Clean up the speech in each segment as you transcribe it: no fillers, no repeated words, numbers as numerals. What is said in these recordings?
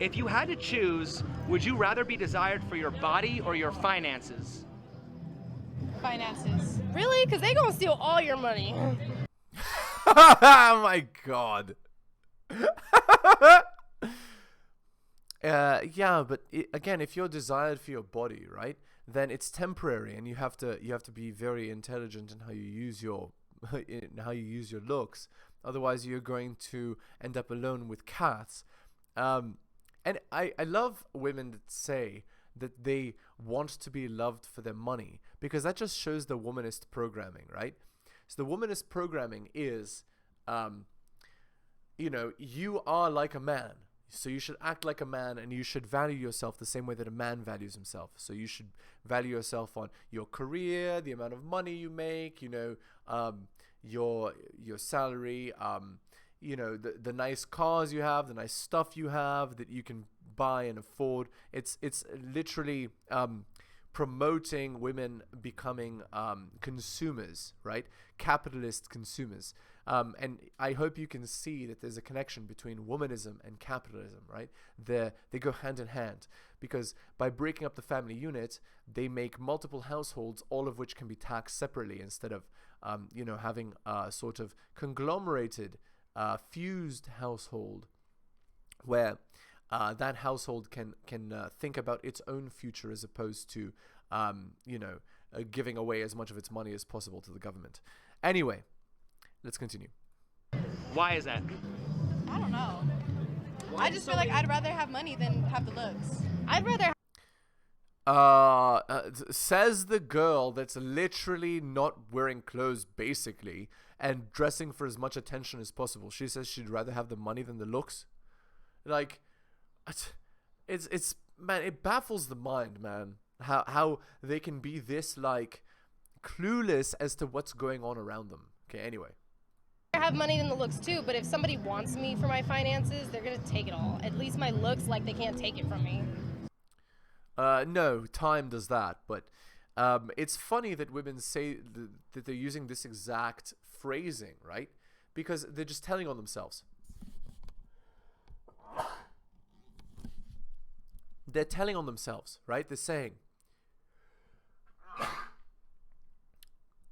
If you had to choose, would you rather be desired for your body or your finances? Finances. Really? Because they gonna steal all your money. Oh my god. Yeah, but again, if you're desired for your body, right, then it's temporary, and you have to be very intelligent in how you use your looks. Otherwise, you're going to end up alone with cats. And I love women that say that they want to be loved for their money, because that just shows the womanist programming, right? So the womanist programming is, you are like a man, so you should act like a man, and you should value yourself the same way that a man values himself. So you should value yourself on your career, the amount of money you make, your salary, the nice cars you have, the nice stuff you have that you can buy and afford. It's literally promoting women becoming consumers, right? Capitalist consumers. And I hope you can see that there's a connection between womanism and capitalism, right? They go hand in hand, because by breaking up the family unit, they make multiple households, all of which can be taxed separately, instead of having a sort of conglomerated fused household where that household can think about its own future, as opposed to giving away as much of its money as possible to the government. Anyway, let's continue. Why is that? I don't know. I just feel like I'd rather have money than have the looks. I'd rather. Says the girl that's literally not wearing clothes, basically, and dressing for as much attention as possible. She says she'd rather have the money than the looks. Like, it's man, it baffles the mind, man. How they can be this, like, clueless as to what's going on around them. Okay, anyway. I have money than the looks too, but if somebody wants me for my finances, they're gonna take it all. At least my looks, like, they can't take it from me. No, time does that, but it's funny that women say that they're using this exact phrasing, right? Because they're just telling on themselves. They're telling on themselves, right? They're saying,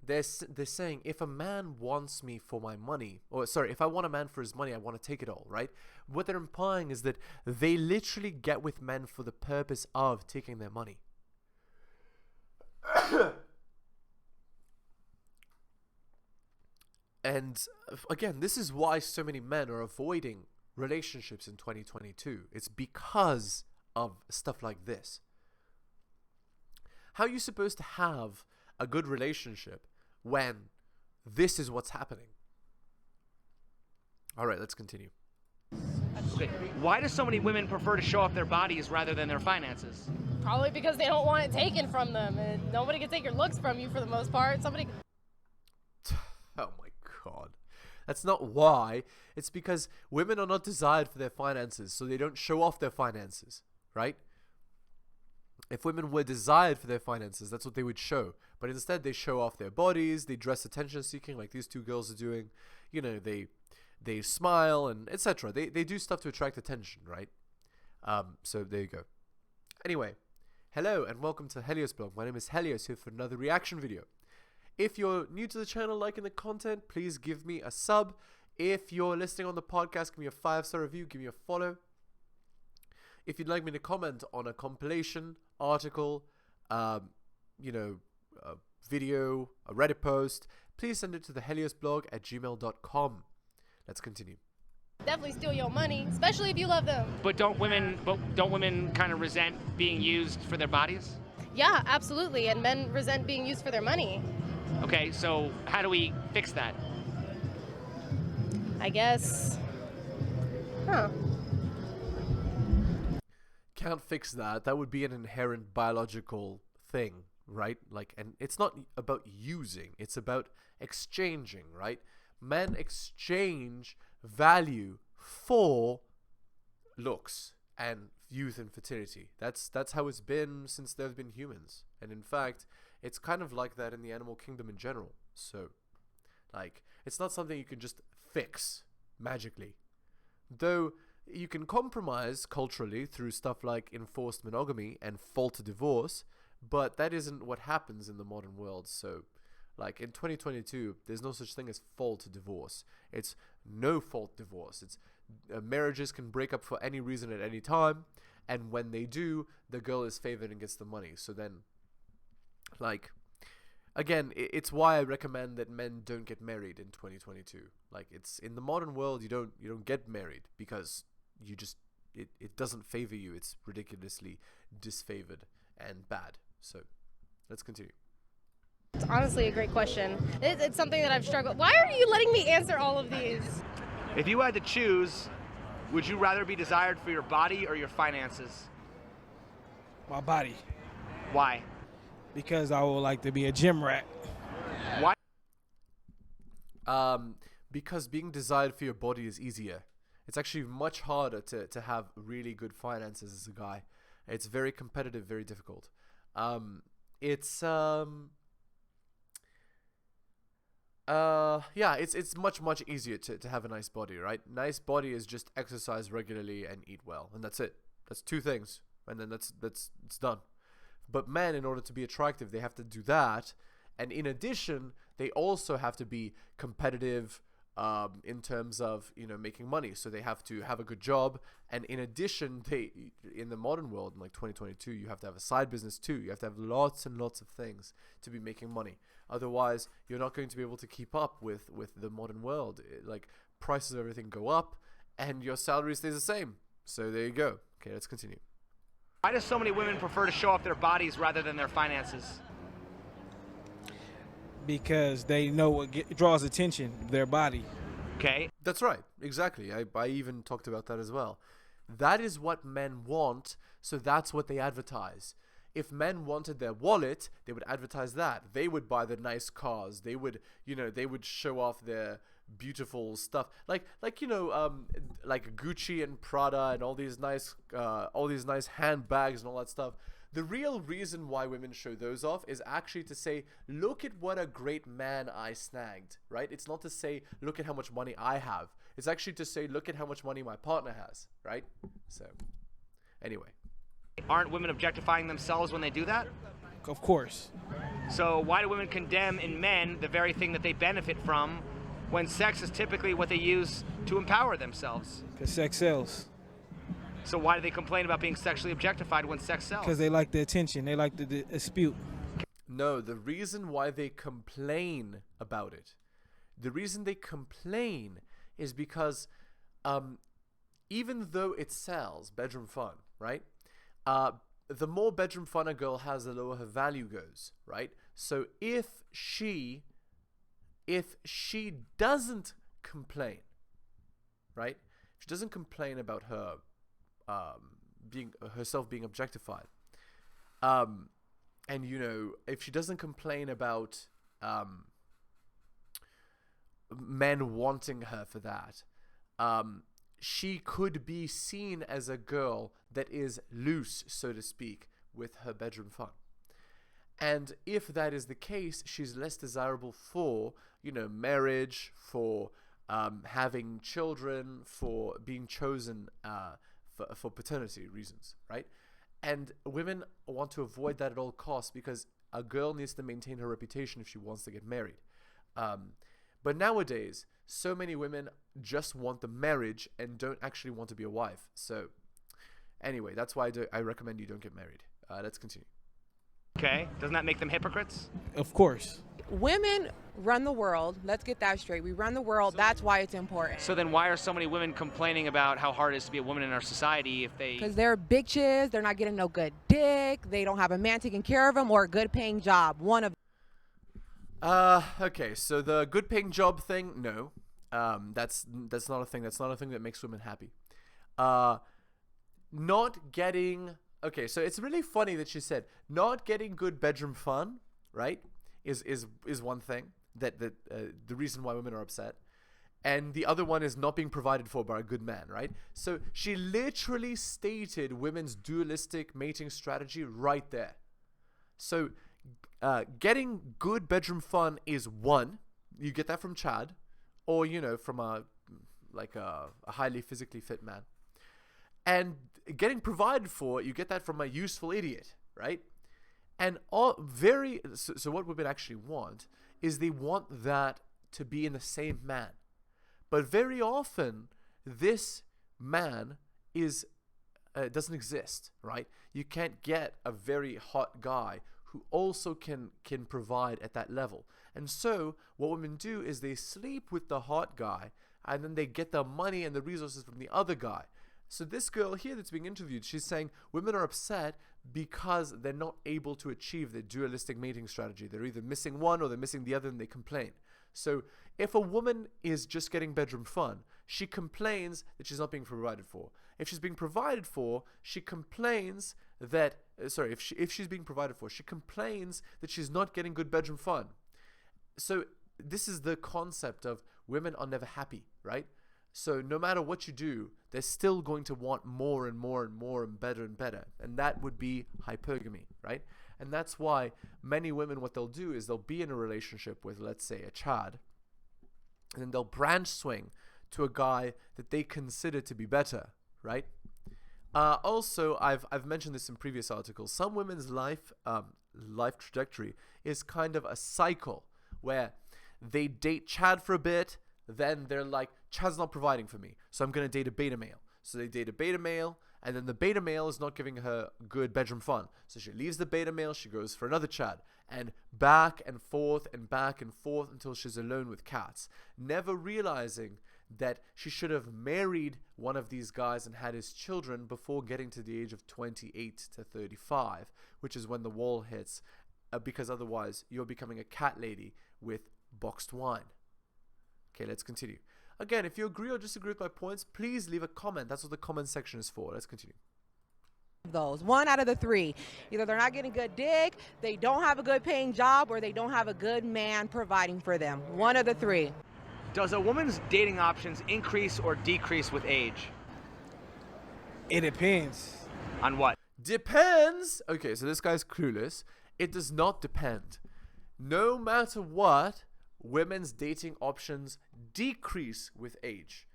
they're saying, if a man wants me for my money, or sorry, if I want a man for his money, I want to take it all, right? What they're implying is that they literally get with men for the purpose of taking their money. And again, this is why so many men are avoiding relationships in 2022. It's because of stuff like this. How are you supposed to have a good relationship when this is what's happening? All right, let's continue. Okay. Why do so many women prefer to show off their bodies rather than their finances? Probably because they don't want it taken from them, and nobody can take your looks from you for the most part. Somebody. Oh my god. That's not why. It's because women are not desired for their finances, so they don't show off their finances, right? If women were desired for their finances, that's what they would show. But instead, they show off their bodies, they dress attention-seeking like these two girls are doing. They smile and etc. They do stuff to attract attention, right? So there you go. Anyway, hello and welcome to heliosblog. My name is Helios, here for another reaction video. If you're new to the channel, liking the content, please give me a sub. If you're listening on the podcast, give me a 5-star review, give me a follow. If you'd like me to comment on a compilation, article, video, a Reddit post, please send it to theheliosblog@gmail.com. Let's continue. Definitely steal your money, especially if you love them. But don't women kind of resent being used for their bodies? Yeah, absolutely. And men resent being used for their money. Okay, so how do we fix that? I guess. Huh. Can't fix that. That would be an inherent biological thing, right? Like, and it's not about using, it's about exchanging, right? Men exchange value for looks and youth and fertility. That's how it's been since there have been humans. And in fact, it's kind of like that in the animal kingdom in general. So, like, it's not something you can just fix magically. Though you can compromise culturally through stuff like enforced monogamy and fault divorce, but that isn't what happens in the modern world. So, like in 2022, there's no such thing as fault divorce. It's no fault divorce. It's marriages can break up for any reason at any time, and when they do, the girl is favored and gets the money. So then, like, again, it's why I recommend that men don't get married in 2022. Like, it's in the modern world, you don't get married because you just it doesn't favor you. It's ridiculously disfavored and bad. So let's continue. It's honestly a great question. It's something that I've struggled. Why are you letting me answer all of these? If you had to choose, would you rather be desired for your body or your finances? My body, Why? because I would like to be a gym rat. Why? Because being desired for your body is easier. It's actually much harder to have really good finances as a guy. It's very competitive, very difficult. It's much easier to have a nice body, right? Nice body is just exercise regularly and eat well, and that's it. That's two things, and then it's done. But men, in order to be attractive, they have to do that, and in addition, they also have to be competitive in terms of, you know, making money. So they have to have a good job, and in addition, in the modern world, in like 2022, you have to have a side business too. You have to have lots and lots of things to be making money. Otherwise, you're not going to be able to keep up with the modern world. Like, prices of everything go up, and your salary stays the same. So there you go. Okay, let's continue. Why do so many women prefer to show off their bodies rather than their finances? Because they know what draws attention, their body. Okay. That's right. Exactly. I even talked about that as well. That is what men want, so that's what they advertise. If men wanted their wallet, they would advertise that. They would buy the nice cars. They would, they would show off their beautiful stuff. Like Gucci and Prada and all these nice handbags and all that stuff. The real reason why women show those off is actually to say, look at what a great man I snagged, right? It's not to say, look at how much money I have. It's actually to say, look at how much money my partner has, right? So, anyway. Aren't women objectifying themselves when they do that? Of course. So why do women condemn in men the very thing that they benefit from when sex is typically what they use to empower themselves? Because sex sells. So why do they complain about being sexually objectified when sex sells? Because they like the attention. They like the dispute. No, the reason why they complain about it, the reason they complain is because even though it sells bedroom fun, right? The more bedroom fun a girl has, the lower her value goes, right? So if she doesn't complain, right? If she doesn't complain about her herself being objectified, and if she doesn't complain about men wanting her for that, she could be seen as a girl that is loose, so to speak, with her bedroom fun. And if that is the case, she's less desirable for, marriage, for having children, for being chosen for paternity reasons, right? And women want to avoid that at all costs because a girl needs to maintain her reputation if she wants to get married. But nowadays, so many women just want the marriage and don't actually want to be a wife. So anyway, that's why I recommend you don't get married. Let's continue. Okay. Doesn't that make them hypocrites? Of course. Women run the world. Let's get that straight. We run the world. That's why it's important. So then why are so many women complaining about how hard it is to be a woman in our society if they... Because they're bitches. They're not getting no good dick. They don't have a man taking care of them or a good paying job. One of okay, so the good paying job thing, no. That's not a thing. That's not a thing that makes women happy. Not getting... Okay, so it's really funny that she said not getting good bedroom fun, right? Is one thing that the reason why women are upset. And the other one is not being provided for by a good man, right? So she literally stated women's dualistic mating strategy right there. So getting good bedroom fun is one. You get that from Chad, or from a highly physically fit man. And getting provided for, you get that from a useful idiot, right? And so what women actually want is they want that to be in the same man. But very often, this man doesn't exist, right? You can't get a very hot guy who also can provide at that level. And so what women do is they sleep with the hot guy, and then they get the money and the resources from the other guy. So this girl here that's being interviewed, she's saying women are upset because they're not able to achieve their dualistic mating strategy. They're either missing one or they're missing the other, and they complain. So if a woman is just getting bedroom fun, she complains that she's not being provided for. If she's being provided for, she complains that, if she's being provided for, she complains that she's not getting good bedroom fun. So this is the concept of women are never happy, right? So no matter what you do, they're still going to want more and more and more and better and better. And that would be hypergamy, right? And that's why many women, what they'll do is they'll be in a relationship with, let's say, a Chad, and then they'll branch swing to a guy that they consider to be better, right? Also, I've mentioned this in previous articles. Some women's life trajectory is kind of a cycle where they date Chad for a bit, then they're like, Chad's not providing for me, so I'm going to date a beta male. So they date a beta male, and then the beta male is not giving her good bedroom fun. So she leaves the beta male, she goes for another Chad, and back and forth until she's alone with cats, never realizing that she should have married one of these guys and had his children before getting to the age of 28 to 35, which is when the wall hits, because otherwise you're becoming a cat lady with boxed wine. Okay, let's continue. Again, if you agree or disagree with my points, please leave a comment. That's what the comment section is for. Let's continue. Those 1 out of the 3, either they're not getting good dick, they don't have a good paying job, or they don't have a good man providing for them. 1 of the 3. Does a woman's dating options increase or decrease with age? It depends. On what? Depends. Okay, so this guy's clueless. It does not depend. No matter what, women's dating options decrease with age.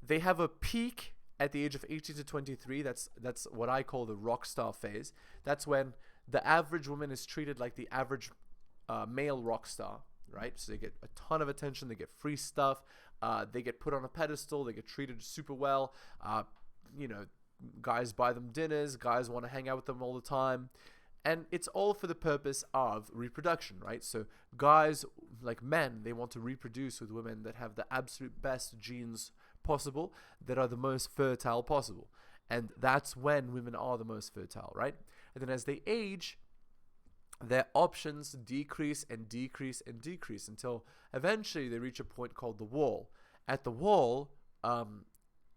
They have a peak at the age of 18 to 23. That's what I call the rock star phase. That's when the average woman is treated like the average male rock star, right? So they get a ton of attention, they get free stuff, they get put on a pedestal, they get treated super well. Guys buy them dinners, guys want to hang out with them all the time. And it's all for the purpose of reproduction, right? So guys, like men, they want to reproduce with women that have the absolute best genes possible, that are the most fertile possible. And that's when women are the most fertile, right? And then as they age, their options decrease and decrease and decrease until eventually they reach a point called the wall. At the wall,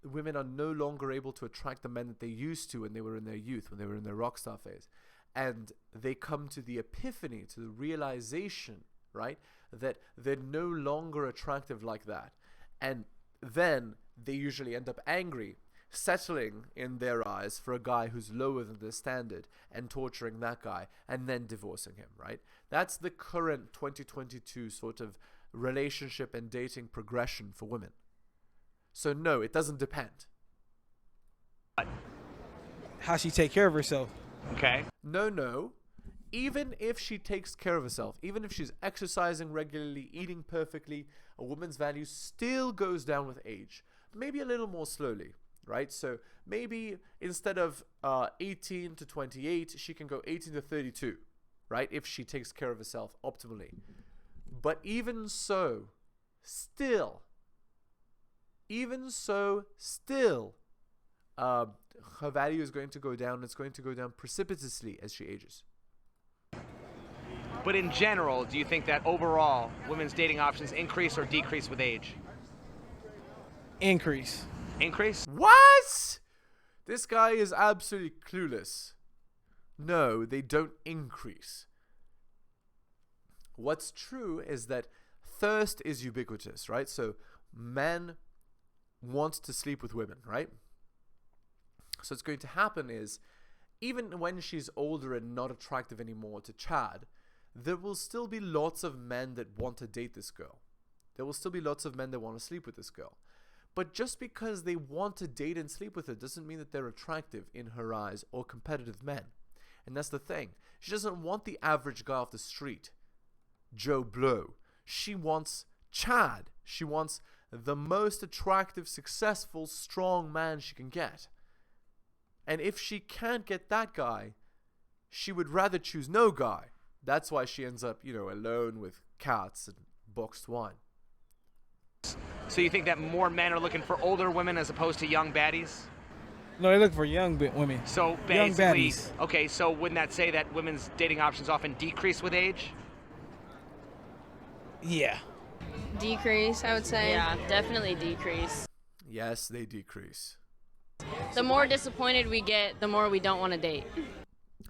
women are no longer able to attract the men that they used to when they were in their youth, when they were in their rock star phase. And they come to the epiphany, to the realization, right, that they're no longer attractive like that. And then they usually end up angry, settling in their eyes for a guy who's lower than their standard and torturing that guy and then divorcing him, right? That's the current 2022 sort of relationship and dating progression for women. So no, it doesn't depend. How she take care of herself. Okay. No. Even if she takes care of herself, even if she's exercising regularly, eating perfectly, a woman's value still goes down with age. Maybe a little more slowly, right? So maybe instead of 18 to 28, she can go 18 to 32, right? If she takes care of herself optimally. But even so, still, her value is going to go down. It's going to go down precipitously as she ages. But in general, do you think that overall women's dating options increase or decrease with age? Increase. Increase? What? This guy is absolutely clueless. No, they don't increase. What's true is that thirst is ubiquitous, right? So men want to sleep with women, right? So what's going to happen is, even when she's older and not attractive anymore to Chad, there will still be lots of men that want to date this girl. There will still be lots of men that want to sleep with this girl. But just because they want to date and sleep with her doesn't mean that they're attractive in her eyes or competitive men. And that's the thing. She doesn't want the average guy off the street, Joe Blow. She wants Chad. She wants the most attractive, successful, strong man she can get. And if she can't get that guy, she would rather choose no guy. That's why she ends up, alone with cats and boxed wine. So you think that more men are looking for older women as opposed to young baddies? No, they look for young women. So Young basically, baddies. okay, so wouldn't that say that women's dating options often decrease with age? Yeah. Decrease, I would say. Yeah, definitely decrease. Yes, they decrease. The more disappointed we get, the more we don't want to date.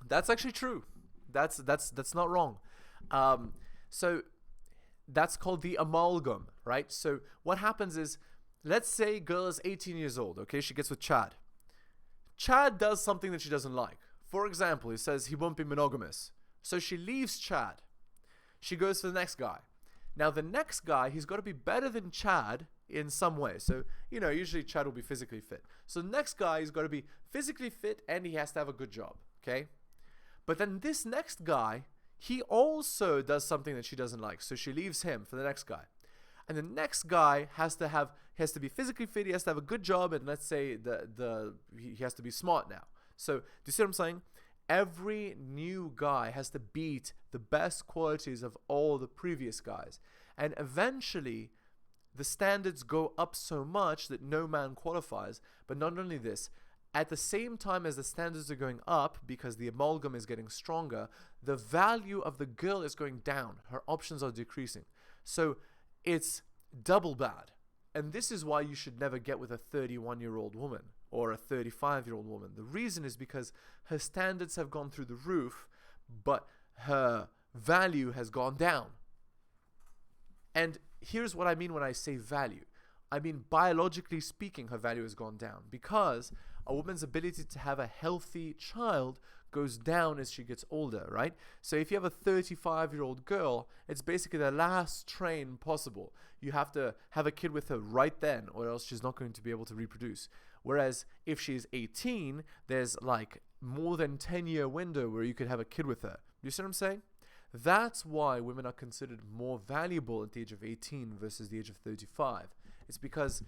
That's actually true. That's not wrong. So that's called the amalgam, right? So what happens is, let's say girl is 18 years old, okay? She gets with Chad. Chad does something that she doesn't like. For example, he says he won't be monogamous. So she leaves Chad. She goes to the next guy. Now the next guy, he's got to be better than Chad in some way. So, usually Chad will be physically fit. So the next guy, he's got to be physically fit and he has to have a good job, okay? But then this next guy, he also does something that she doesn't like. So she leaves him for the next guy. And the next guy has to be physically fit, he has to have a good job, and let's say he has to be smart now. So do you see what I'm saying? Every new guy has to beat the best qualities of all the previous guys. And eventually the standards go up so much that no man qualifies. But not only this, at the same time as the standards are going up, because the amalgam is getting stronger, the value of the girl is going down. Her options are decreasing. So it's double bad. And this is why you should never get with a 31-year-old woman or a 35-year-old woman. The reason is because her standards have gone through the roof, but her value has gone down. And here's what I mean when I say value. I mean, biologically speaking, her value has gone down because a woman's ability to have a healthy child goes down as she gets older, right? So if you have a 35-year-old girl, it's basically the last train possible. You have to have a kid with her right then, or else she's not going to be able to reproduce. Whereas if she's 18, there's like more than 10-year window where you could have a kid with her. You see what I'm saying? That's why women are considered more valuable at the age of 18 versus the age of 35. It's because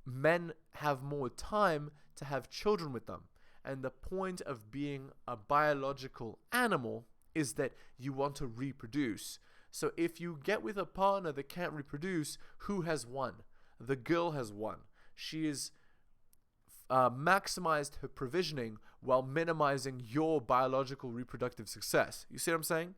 men have more time to have children with them. And the point of being a biological animal is that you want to reproduce. So if you get with a partner that can't reproduce, who has won? The girl has won. She is maximized her provisioning while minimizing your biological reproductive success. You see what I'm saying?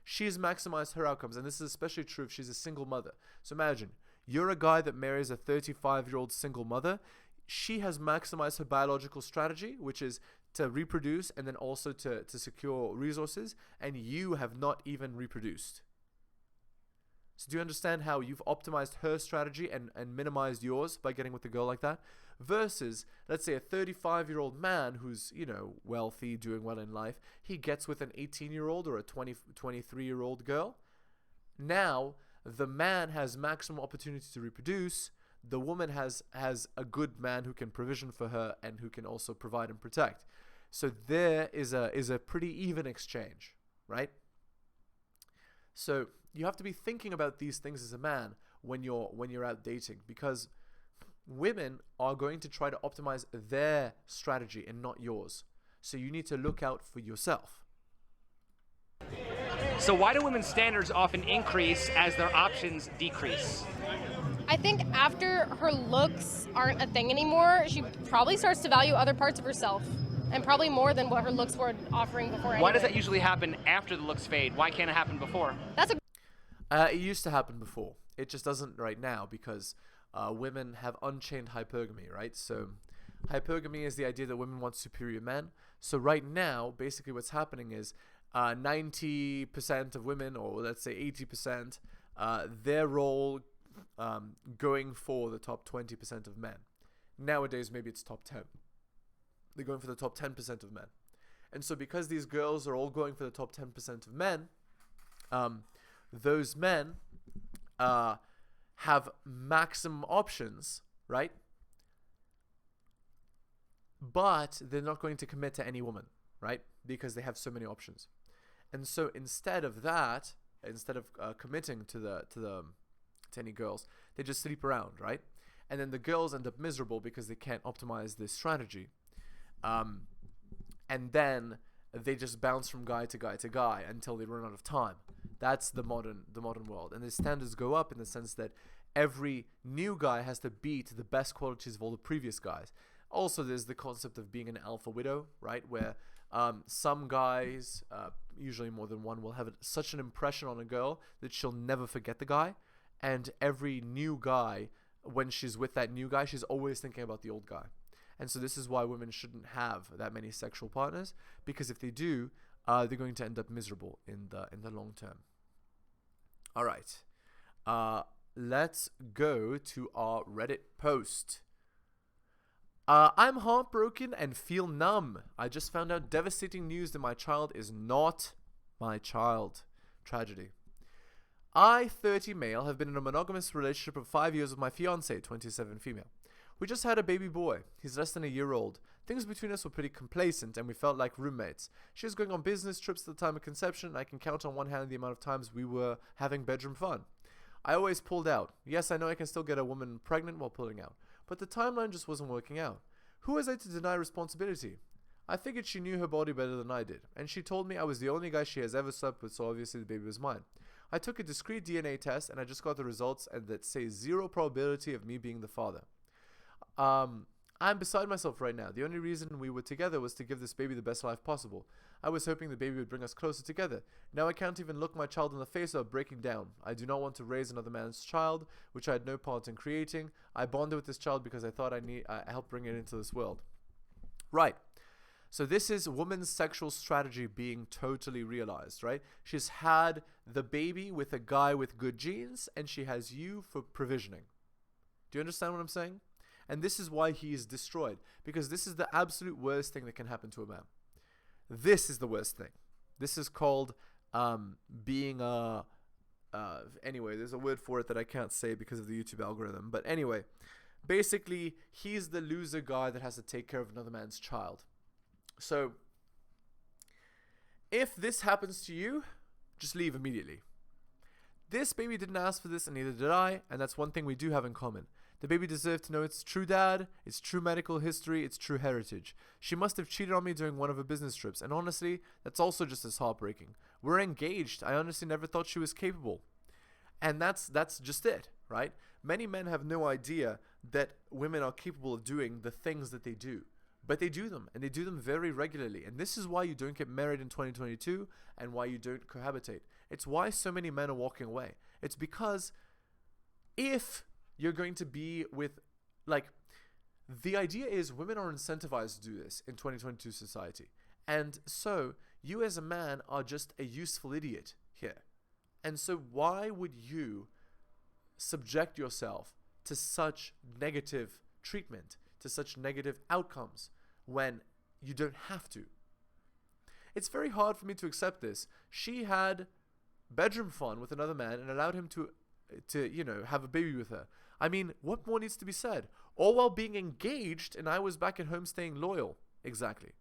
She's maximized her outcomes, and this is especially true if she's a single mother. So imagine, you're a guy that marries a 35-year-old single mother. She has maximized her biological strategy, which is to reproduce and then also to secure resources, and you have not even reproduced. So do you understand how you've optimized her strategy and minimized yours by getting with a girl like that? Versus, let's say, a 35-year-old man who's, wealthy, doing well in life. He gets with an 18-year-old or a 23-year-old girl. Now, the man has maximum opportunity to reproduce. The woman has a good man who can provision for her and who can also provide and protect. So there is a pretty even exchange, right? So you have to be thinking about these things as a man when you're out dating, because women are going to try to optimize their strategy and not yours. So you need to look out for yourself. So why do women's standards often increase as their options decrease? I think after her looks aren't a thing anymore, she probably starts to value other parts of herself, and probably more than what her looks were offering before. Why does that usually happen after the looks fade? Why can't it happen before? It used to happen before. It just doesn't right now because women have unchained hypergamy, right? So hypergamy is the idea that women want superior men. So right now, basically what's happening is 90% of women, or let's say 80%, they're all going for the top 20% of men. Nowadays, maybe it's top 10. They're going for the top 10% of men. And so because these girls are all going for the top 10% of men, those men have maximum options, right? but they're not going to commit to any woman, right? Because they have so many options. And so instead of that, instead of committing to any girls, they just sleep around, right? And then the girls end up miserable because they can't optimize this strategy. And then they just bounce from guy to guy to guy until they run out of time. That's the modern world. And the standards go up in the sense that every new guy has to beat the best qualities of all the previous guys. Also, there's the concept of being an alpha widow, right? Where some guys, usually more than one, will have such an impression on a girl that she'll never forget the guy. And every new guy, when she's with that new guy, she's always thinking about the old guy. And so this is why women shouldn't have that many sexual partners, because if they do, they're going to end up miserable in the long term. All right. Let's go to our Reddit post. I'm heartbroken and feel numb. I just found out devastating news that my child is not my child. Tragedy. I, 30 male, have been in a monogamous relationship of 5 years with my fiancée, 27 female. We just had a baby boy. He's less than a year old. Things between us were pretty complacent and we felt like roommates. She was going on business trips at the time of conception, and I can count on one hand the amount of times we were having bedroom fun. I always pulled out. Yes, I know I can still get a woman pregnant while pulling out, but the timeline just wasn't working out. Who was I to deny responsibility? I figured she knew her body better than I did, and she told me I was the only guy she has ever slept with, so obviously the baby was mine. I took a discrete DNA test and I just got the results and that say 0 probability of me being the father. I'm beside myself right now. The only reason we were together was to give this baby the best life possible. I was hoping the baby would bring us closer together. Now I can't even look my child in the face without breaking down. I do not want to raise another man's child, which I had no part in creating. I bonded with this child because I thought I helped bring it into this world. Right. So this is woman's sexual strategy being totally realized, right? She's had the baby with a guy with good genes, and she has you for provisioning. Do you understand what I'm saying? And this is why he is destroyed, because this is the absolute worst thing that can happen to a man. This is the worst thing. This is called being a... anyway, there's a word for it that I can't say because of the YouTube algorithm. But anyway, basically, he's the loser guy that has to take care of another man's child. So, if this happens to you, just leave immediately. This baby didn't ask for this, and neither did I, and that's one thing we do have in common. The baby deserved to know its true dad, its true medical history, its true heritage. She must have cheated on me during one of her business trips, and honestly, that's also just as heartbreaking. We're engaged. I honestly never thought she was capable. And that's just it, right? Many men have no idea that women are capable of doing the things that they do. But they do them, and they do them very regularly. And this is why you don't get married in 2022 and why you don't cohabitate. It's why so many men are walking away. It's because if you're going to be with, like, the idea is women are incentivized to do this in 2022 society. And so you as a man are just a useful idiot here. And so why would you subject yourself to such negative treatment, to such negative outcomes, when you don't have to? It's very hard for me to accept this. She had bedroom fun with another man and allowed him to have a baby with her. I mean, what more needs to be said? All while being engaged, and I was back at home staying loyal. Exactly.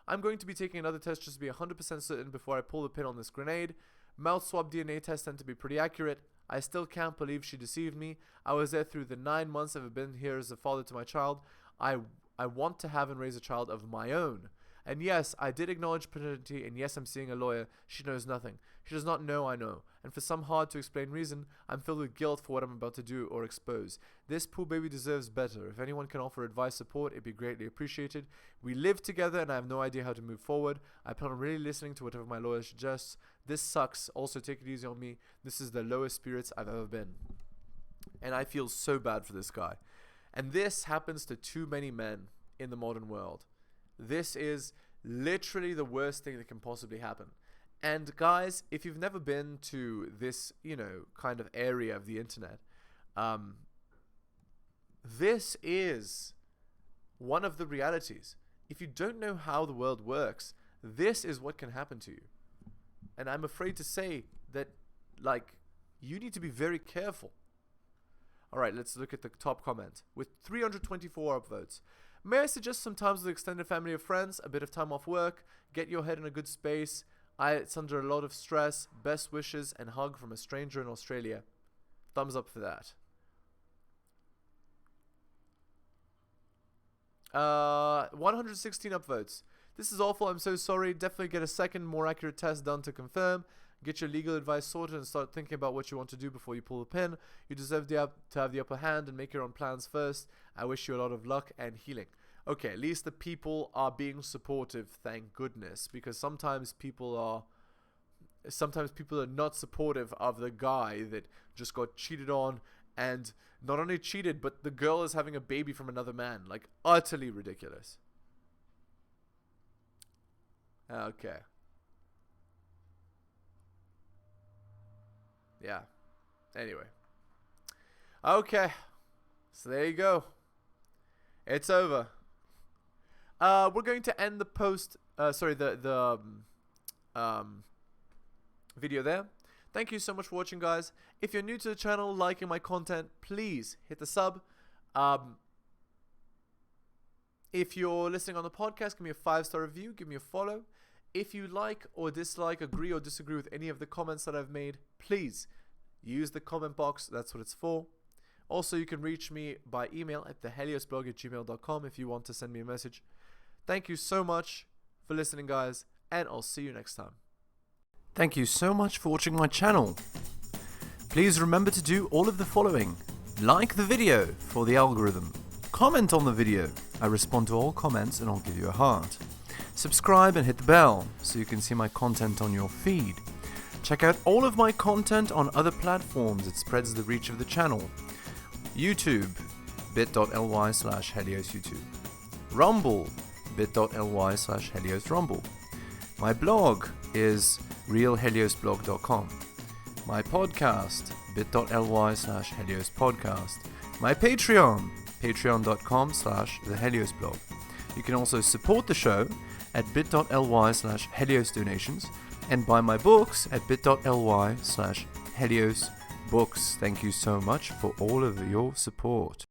I'm going to be taking another test just to be 100% certain before I pull the pin on this grenade. Mouth swab DNA tests tend to be pretty accurate. I still can't believe she deceived me. I was there through the 9 months I've been here as a father to my child. I want to have and raise a child of my own. And yes, I did acknowledge paternity, and yes, I'm seeing a lawyer. She knows nothing. She does not know I know. And for some hard to explain reason, I'm filled with guilt for what I'm about to do or expose. This poor baby deserves better. If anyone can offer advice, support, it'd be greatly appreciated. We live together, and I have no idea how to move forward. I plan on really listening to whatever my lawyer suggests. This sucks. Also, take it easy on me. This is the lowest spirits I've ever been. And I feel so bad for this guy. And this happens to too many men in the modern world. This is literally the worst thing that can possibly happen. And guys, if you've never been to this, kind of area of the internet, this is one of the realities. If you don't know how the world works, this is what can happen to you. And I'm afraid to say that, you need to be very careful. All right, let's look at the top comment. With 324 upvotes. May I suggest some times with extended family or friends, a bit of time off work, get your head in a good space. It's under a lot of stress. Best wishes and hug from a stranger in Australia. Thumbs up for that. 116 upvotes. This is awful. I'm so sorry. Definitely get a second, more accurate test done to confirm. Get your legal advice sorted and start thinking about what you want to do before you pull the pin. You deserve to have the upper hand and make your own plans first. I wish you a lot of luck and healing. Okay, at least the people are being supportive, thank goodness, because sometimes people are not supportive of the guy that just got cheated on, and not only cheated, but the girl is having a baby from another man. Like, utterly ridiculous. Okay. Yeah. Anyway. Okay. So there you go. It's over. We're going to end the post, the video there. Thank you so much for watching, guys. If you're new to the channel, liking my content, please hit the sub. If you're listening on the podcast, give me a 5-star review, give me a follow. If you like or dislike, agree or disagree with any of the comments that I've made, please use the comment box. That's what it's for. Also, you can reach me by email at theheliosblog@gmail.com if you want to send me a message. Thank you so much for listening, guys, and I'll see you next time. Thank you so much for watching my channel. Please remember to do all of the following. Like the video for the algorithm. Comment on the video. I respond to all comments and I'll give you a heart. Subscribe and hit the bell so you can see my content on your feed. Check out all of my content on other platforms. It spreads the reach of the channel. YouTube, bit.ly/heliosyoutube. Rumble, bit.ly/heliosrumble. My blog is realheliosblog.com. My podcast, bit.ly/heliospodcast. My Patreon, patreon.com/theheliosblog. You can also support the show at bit.ly/heliosdonations and buy my books at bit.ly/heliosbooks. Thank you so much for all of your support.